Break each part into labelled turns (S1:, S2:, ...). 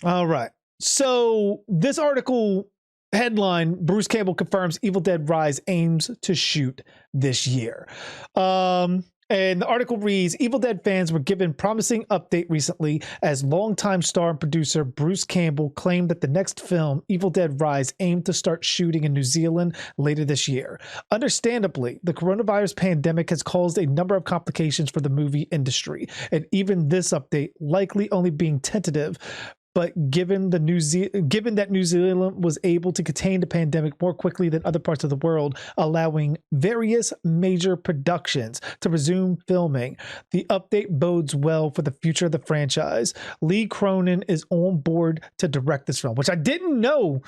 S1: All right. So this article headline: Bruce Campbell confirms Evil Dead Rise aims to shoot this year. And the article reads, Evil Dead fans were given promising update recently as longtime star and producer Bruce Campbell claimed that the next film, Evil Dead Rise, aimed to start shooting in New Zealand later this year. Understandably, the coronavirus pandemic has caused a number of complications for the movie industry, and even this update likely only being tentative. But given that New Zealand was able to contain the pandemic more quickly than other parts of the world, allowing various major productions to resume filming, the update bodes well for the future of the franchise. Lee Cronin is on board to direct this film, which I didn't know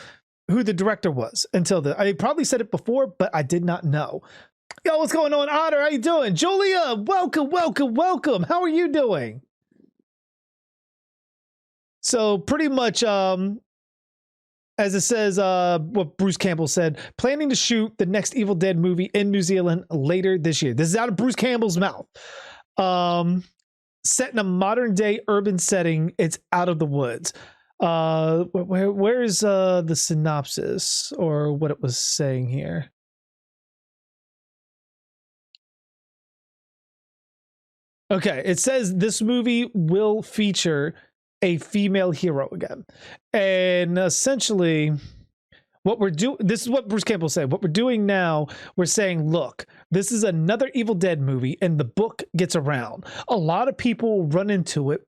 S1: who the director was until I probably said it before, but I did not know. Yo, what's going on, Otter? How you doing? Julia, welcome. How are you doing? So pretty much, as it says, what Bruce Campbell said, planning to shoot the next Evil Dead movie in New Zealand later this year. This is out of Bruce Campbell's mouth. Set in a modern day urban setting, it's out of the woods. Where's the synopsis or what it was saying here? Okay, it says this movie will feature a female hero again, and essentially what we're doing, this is what Bruce Campbell said, what we're doing now, we're saying, look, this is another Evil Dead movie and the book gets around, a lot of people run into it,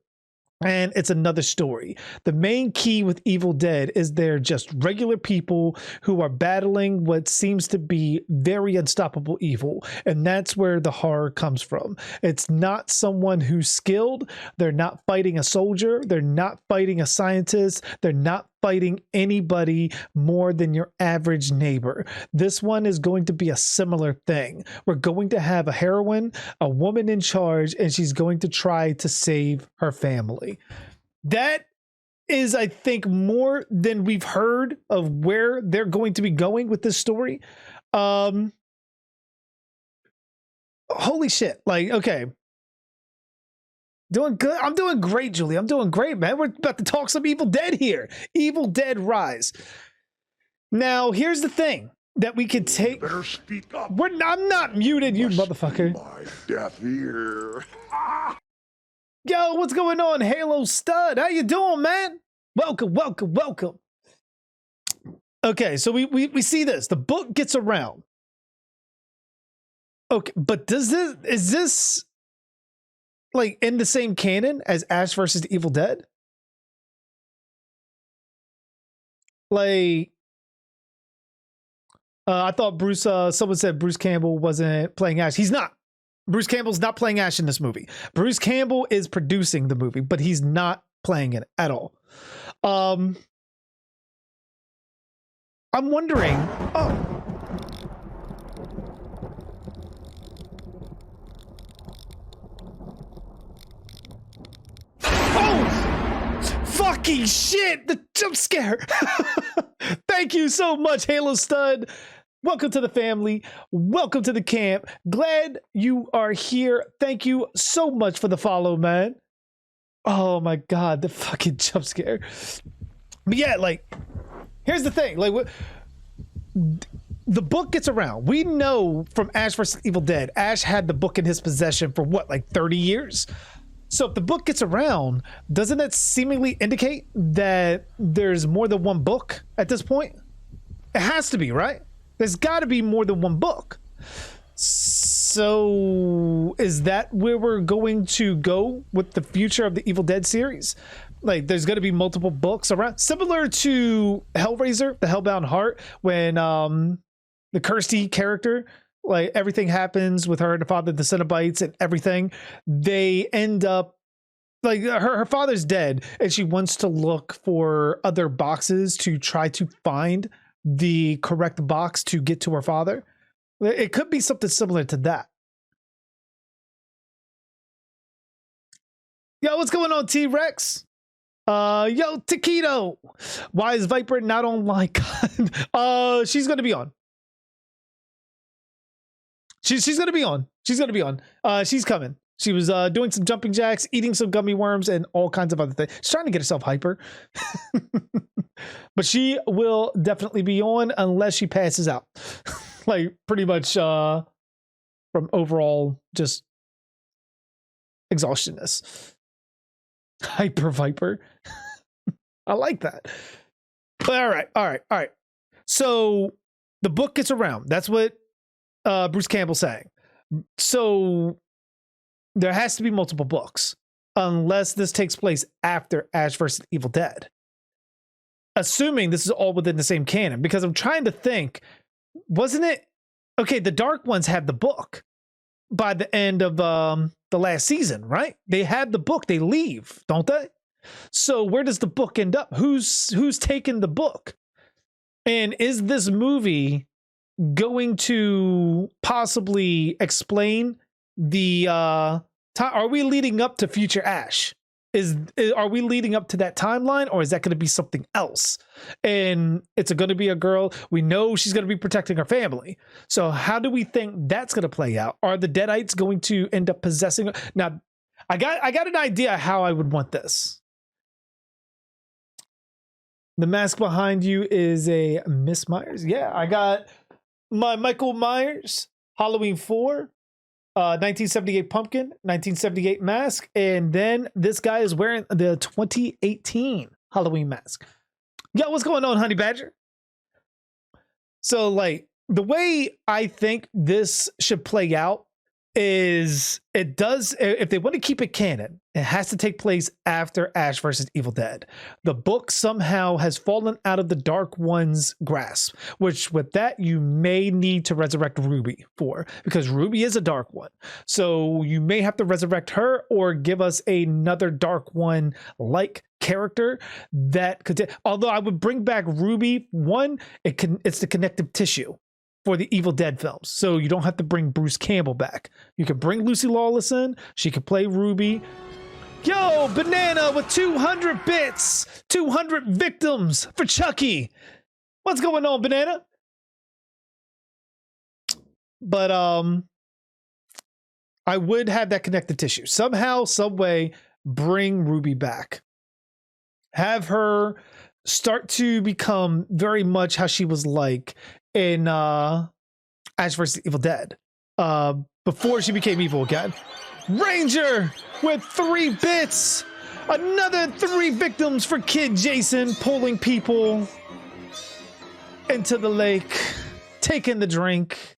S1: and it's another story. The main key with Evil Dead is they're just regular people who are battling what seems to be very unstoppable evil. And that's where the horror comes from. It's not someone who's skilled. They're not fighting a soldier. They're not fighting a scientist. They're not fighting anybody more than your average neighbor. This one is going to be a similar thing. We're going to have a heroine, a woman in charge, and she's going to try to save her family. That is, I think, more than we've heard of where they're going to be going with this story. Holy shit. Like, okay. Doing good. I'm doing great, Julie. I'm doing great, man. We're about to talk some Evil Dead here. Evil Dead Rise. Now, here's the thing that we could take.
S2: You better speak up.
S1: I'm not muted, you motherfucker.
S2: My death here.
S1: Yo, what's going on, Halo Stud? How you doing, man? Welcome. Okay, so we see this. The book gets around. Okay, but is this like in the same canon as Ash versus the Evil Dead? Like, I thought Bruce, someone said Bruce Campbell wasn't playing Ash. He's not. Bruce Campbell's not playing Ash in this movie. Bruce Campbell is producing the movie, but he's not playing it at all. I'm wondering, fucking shit, the jump scare. Thank you so much, Halo Stud. Welcome to the family. Welcome to the camp. Glad you are here. Thank you so much for the follow, man. Oh my God, the fucking jump scare. But yeah, like, here's the thing. Like, the book gets around. We know from Ash vs. Evil Dead, Ash had the book in his possession for what, like 30 years? So if the book gets around, doesn't that seemingly indicate that there's more than one book at this point? It has to be, right? There's got to be more than one book. So is that where we're going to go with the future of the Evil Dead series? Like, there's going to be multiple books around, similar to Hellraiser, the Hellbound Heart, when the Kirsty character, like, everything happens with her and the father, the Cenobites and everything. They end up, like, her father's dead, and she wants to look for other boxes to try to find the correct box to get to her father. It could be something similar to that. Yo, what's going on, T-Rex? Yo, Taquito. Why is Viper not online? She's gonna be on. She's gonna be on. She's gonna be on. She's coming. She was doing some jumping jacks, eating some gummy worms, and all kinds of other things. She's trying to get herself hyper. But she will definitely be on unless she passes out. Like, pretty much from overall just exhaustionness. Hyper Viper. I like that. But all right. So the book gets around. That's what Bruce Campbell's saying. So there has to be multiple books unless this takes place after Ash vs. Evil Dead. Assuming this is all within the same canon, because I'm trying to think, wasn't it? Okay, the Dark ones have the book by the end of the last season, right? They have the book, they leave, don't they? So where does the book end up? Who's taking the book? And is this movie going to possibly explain the time? Are we leading up to future Ash? Are we leading up to that timeline, or is that going to be something else? And it's going to be a girl. We know she's going to be protecting her family. So how do we think that's going to play out? Are the Deadites going to end up possessing her? Now, I got an idea how I would want this. The mask behind you is a Miss Myers. Yeah, I got my Michael Myers Halloween 4. 1978 pumpkin, 1978 mask, and then this guy is wearing the 2018 Halloween mask. Yo, what's going on, Honey Badger? So, like, the way I think this should play out is it does, if they want to keep it canon, it has to take place after Ash versus Evil Dead. The book somehow has fallen out of the Dark One's grasp, which with that you may need to resurrect Ruby for, because Ruby is a Dark One. So you may have to resurrect her or give us another Dark One like character that could, although I would bring back Ruby. One, it's the connective tissue for the Evil Dead films. So you don't have to bring Bruce Campbell back. You can bring Lucy Lawless in. She can play Ruby. Yo, Banana with 200 bits, 200 victims for Chucky. What's going on, Banana? But I would have that connective tissue. Somehow, some way, bring Ruby back. Have her start to become very much how she was like in Ash vs. Evil Dead before she became evil again. Ranger with 3 bits. Another 3 victims for Kid Jason, pulling people into the lake, taking the drink.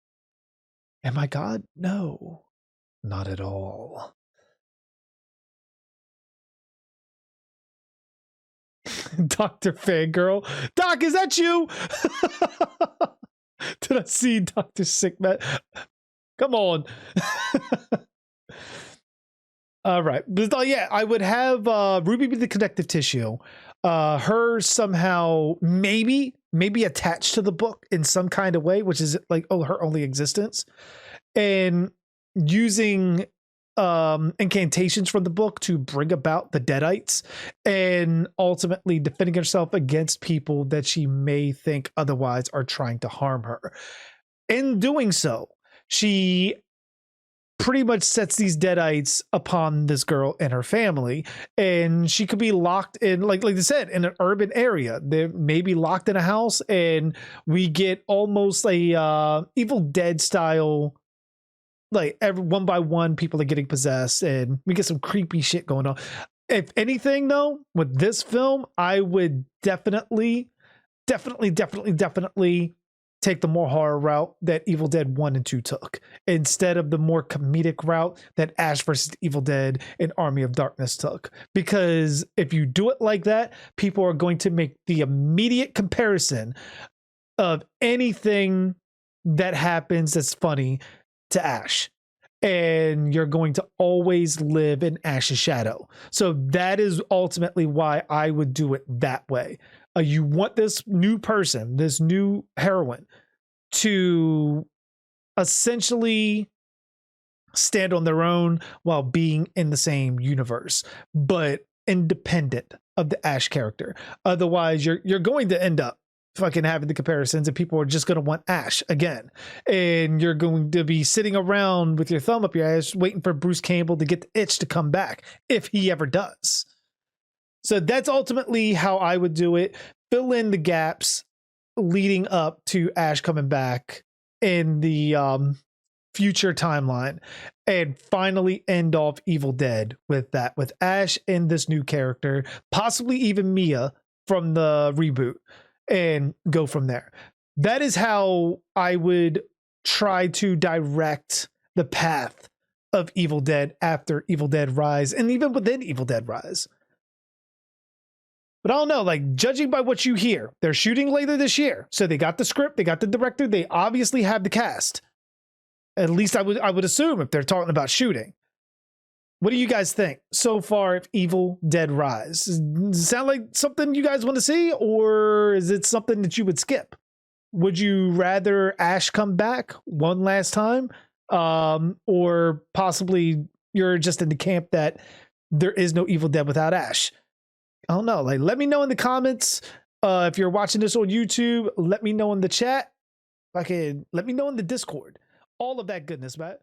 S1: Am I God? No, not at all. Dr. Fangirl. Doc, is that you? Did I see Dr. Sickman? Come on. All right. But yeah, I would have Ruby be the connective tissue. Her somehow maybe attached to the book in some kind of way, which is like, oh, her only existence. And using incantations from the book to bring about the Deadites and ultimately defending herself against people that she may think otherwise are trying to harm her. In doing so, she pretty much sets these Deadites upon this girl and her family, and she could be locked in, like I said, in an urban area. They may be locked in a house, and we get almost a Evil Dead style, like one by one people are getting possessed, and we get some creepy shit going on. If anything, though, with this film, I would definitely take the more horror route that Evil Dead 1 and 2 took, instead of the more comedic route that Ash vs. Evil Dead and Army of Darkness took. Because if you do it like that, people are going to make the immediate comparison of anything that happens that's funny to Ash, and you're going to always live in Ash's shadow. So that is ultimately why I would do it that way. You want this new person, this new heroine, to essentially stand on their own while being in the same universe, but independent of the Ash character. Otherwise, you're going to end up fucking having the comparisons, and people are just going to want Ash again. And you're going to be sitting around with your thumb up your ass waiting for Bruce Campbell to get the itch to come back, if he ever does. So that's ultimately how I would do it. Fill in the gaps leading up to Ash coming back in the future timeline, and finally end off Evil Dead with that, with Ash and this new character, possibly even Mia from the reboot, and go from there. That is how I would try to direct the path of Evil Dead after Evil Dead Rise, and even within Evil Dead Rise. But I don't know, like, judging by what you hear, they're shooting later this year. So they got the script, they got the director, they obviously have the cast. At least I would assume, if they're talking about shooting. What do you guys think so far of Evil Dead Rise? Does it sound like something you guys want to see, or is it something that you would skip? Would you rather Ash come back one last time? Or possibly you're just in the camp that there is no Evil Dead without Ash? I don't know. Like, let me know in the comments. If you're watching this on YouTube, let me know in the chat. Let me know in the Discord. All of that goodness, Matt.